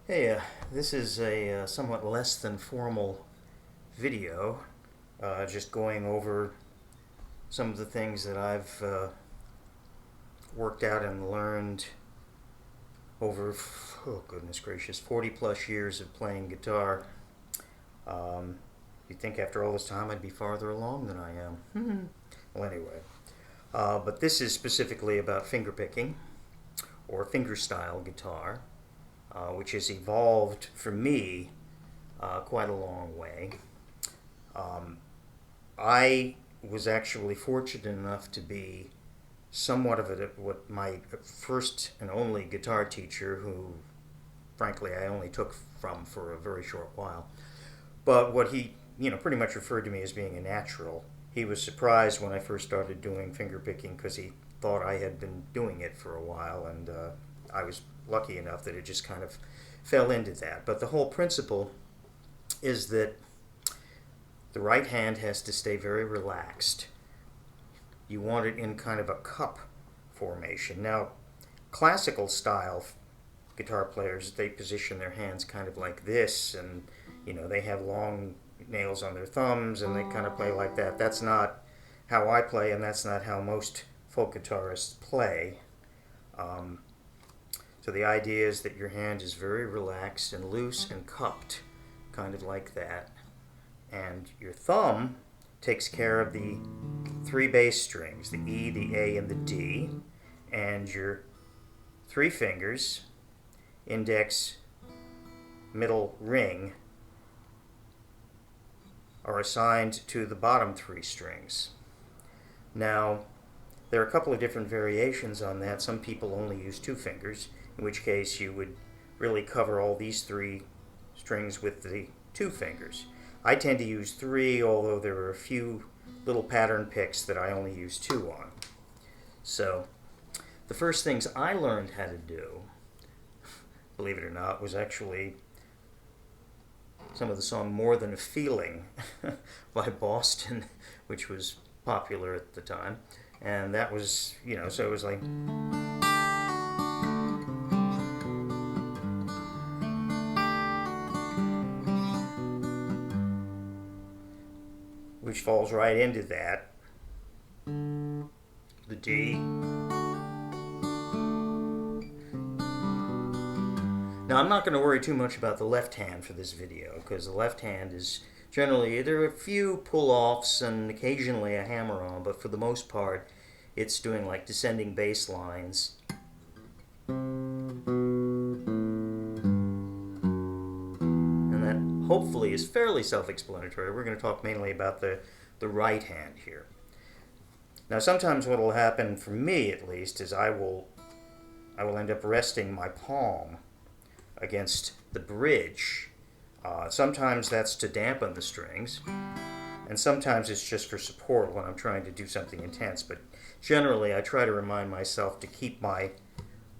Hey, this is a somewhat less than formal video, just going over some of the things that I've worked out and learned over, oh goodness gracious, 40 plus years of playing guitar. You'd think after all this time I'd be farther along than I am. Well, anyway, but this is specifically about fingerpicking or fingerstyle guitar, which has evolved for me quite a long way. I was actually fortunate enough to be somewhat of what my first and only guitar teacher, who frankly I only took from for a very short while, but what he pretty much referred to me as being a natural. He was surprised when I first started doing finger picking because he thought I had been doing it for a while, and I was lucky enough that it just kind of fell into that. But the whole principle is that the right hand has to stay very relaxed. You want it in kind of a cup formation. Now, classical style guitar players, they position their hands kind of like this, and they have long nails on their thumbs and they kind of play like that. That's not how I play, and that's not how most folk guitarists play. So the idea is that your hand is very relaxed and loose and cupped, kind of like that. And your thumb takes care of the three bass strings, the E, the A, and the D. And your three fingers, index, middle, ring, are assigned to the bottom three strings. Now, there are a couple of different variations on that. Some people only use two fingers, in which case you would really cover all these three strings with the two fingers. I tend to use three, although there are a few little pattern picks that I only use two on. So, the first things I learned how to do, believe it or not, was actually some of the song More Than a Feeling by Boston, which was popular at the time. And that was, so it was like... which falls right into that. The D. Now, I'm not going to worry too much about the left hand for this video, because the left hand is generally, there are a few pull-offs and occasionally a hammer-on, but for the most part, it's doing like descending bass lines. And that hopefully is fairly self-explanatory. We're going to talk mainly about the right hand here. Now, sometimes what will happen, for me at least, is I will end up resting my palm against the bridge. Sometimes that's to dampen the strings, and sometimes it's just for support when I'm trying to do something intense. But generally, I try to remind myself to keep my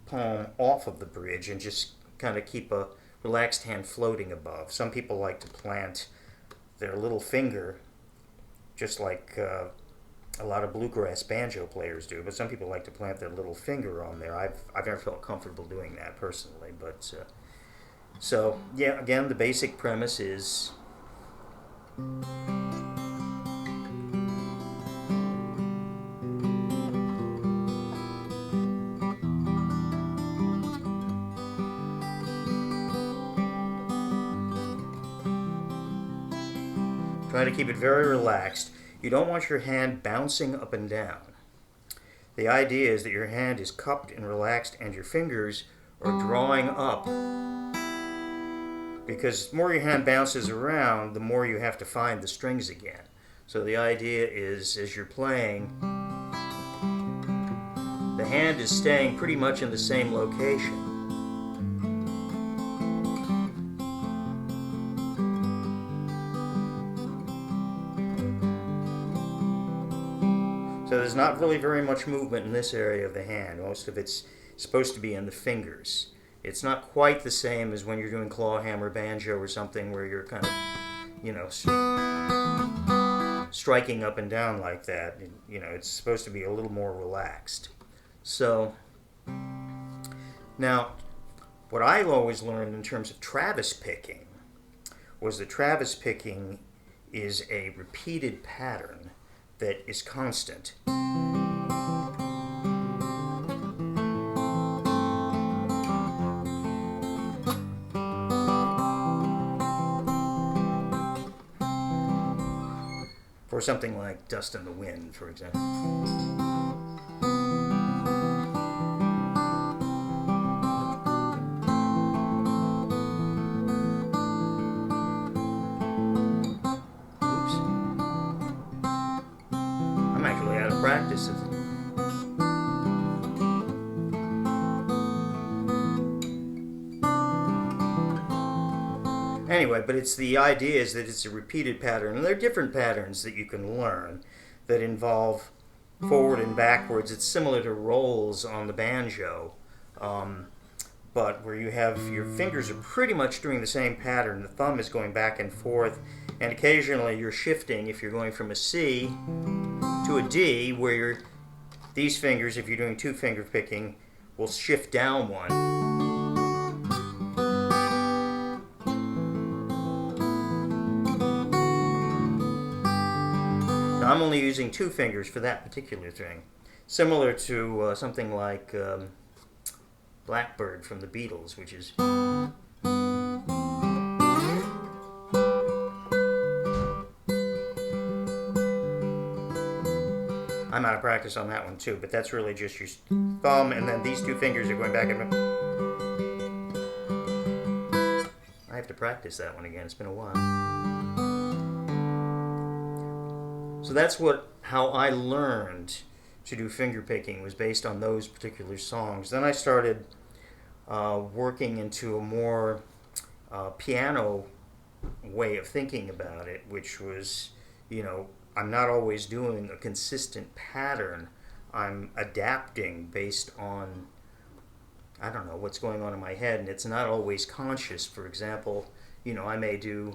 palm off of the bridge and just kind of keep a relaxed hand floating above. Some people like to plant their little finger, just like a lot of bluegrass banjo players do, but some people like to plant their little finger on there. I've never felt comfortable doing that personally, but so yeah, again, the basic premise is try to keep it very relaxed. You don't want your hand bouncing up and down. The idea is that your hand is cupped and relaxed and your fingers are drawing up, because the more your hand bounces around, the more you have to find the strings again. So the idea is, as you're playing, the hand is staying pretty much in the same location. So there's not really very much movement in this area of the hand. Most of it's supposed to be in the fingers. It's not quite the same as when you're doing claw hammer banjo or something where you're kind of, striking up and down like that. It's supposed to be a little more relaxed. So, now, what I always learned in terms of Travis picking was that Travis picking is a repeated pattern that is constant. For something like Dust in the Wind, for example. Oops. I'm actually out of practice. Anyway, but it's the idea is that it's a repeated pattern, and there are different patterns that you can learn that involve forward and backwards. It's similar to rolls on the banjo, but where you have your fingers are pretty much doing the same pattern. The thumb is going back and forth, and occasionally you're shifting if you're going from a C to a D, where these fingers, if you're doing two finger picking, will shift down one. I'm only using two fingers for that particular thing. Similar to something like Blackbird from the Beatles, which is... I'm out of practice on that one too, but that's really just your thumb, and then these two fingers are going back and... I have to practice that one again. It's been a while. So that's how I learned to do finger picking, was based on those particular songs. Then I started working into a more piano way of thinking about it, which was, I'm not always doing a consistent pattern. I'm adapting based on, I don't know, what's going on in my head, and it's not always conscious. For example, I may do...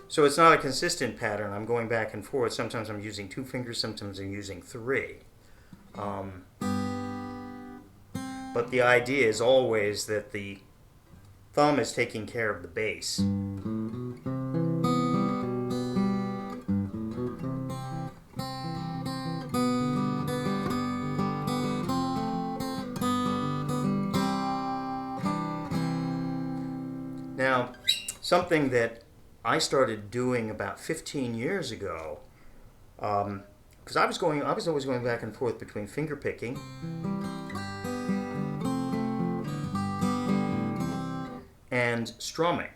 So it's not a consistent pattern. I'm going back and forth. Sometimes I'm using two fingers, sometimes I'm using three. But the idea is always that the thumb is taking care of the bass. Now, something that I started doing about 15 years ago, because I was always going back and forth between finger picking and strumming.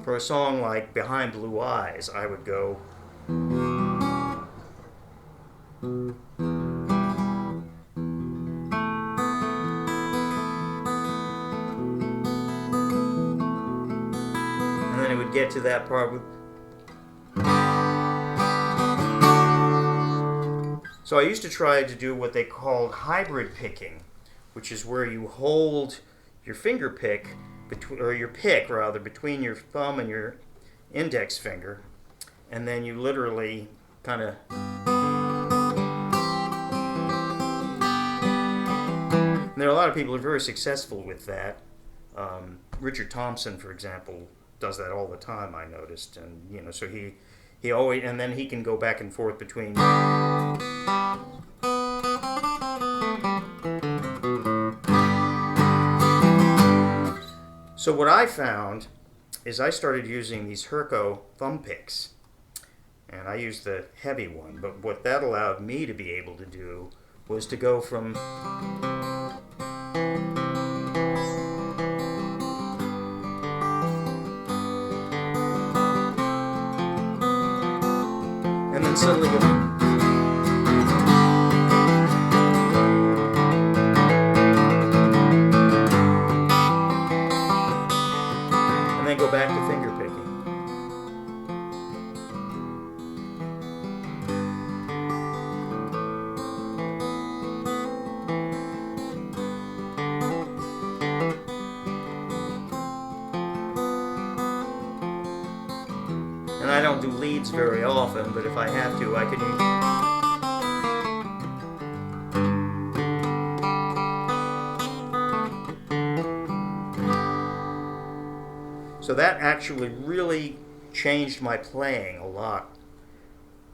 For a song like Behind Blue Eyes, I would go... and then it would get to that part with... So I used to try to do what they called hybrid picking, which is where you hold your finger pick, or your pick rather, between your thumb and your index finger, and then you literally kind of... There are a lot of people who are very successful with that. Richard Thompson, for example, does that all the time, I noticed, and so he always, and then he can go back and forth between... So what I found is I started using these Herco thumb picks, and I used the heavy one, but what that allowed me to be able to do was to go from... and then suddenly go... and then go back to finger picking. don't do leads very often, but if I have to, I can So that actually really changed my playing a lot.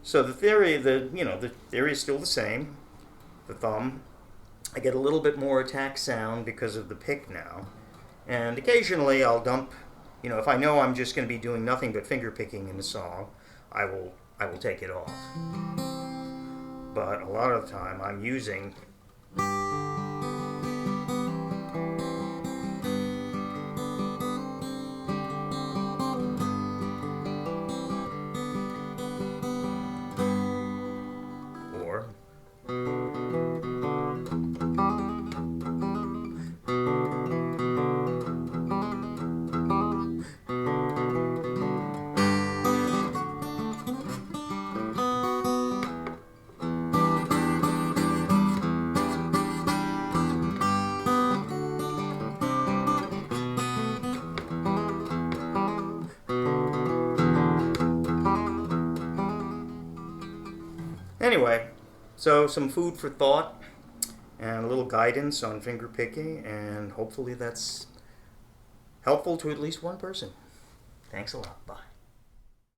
So the theory, the theory is still the same. The thumb. I get a little bit more attack sound because of the pick now, and occasionally I'll dump. If I know I'm just going to be doing nothing but finger picking in the song, I will take it off. But a lot of the time I'm using. Or anyway, so some food for thought and a little guidance on finger picking, and hopefully that's helpful to at least one person. Thanks a lot. Bye.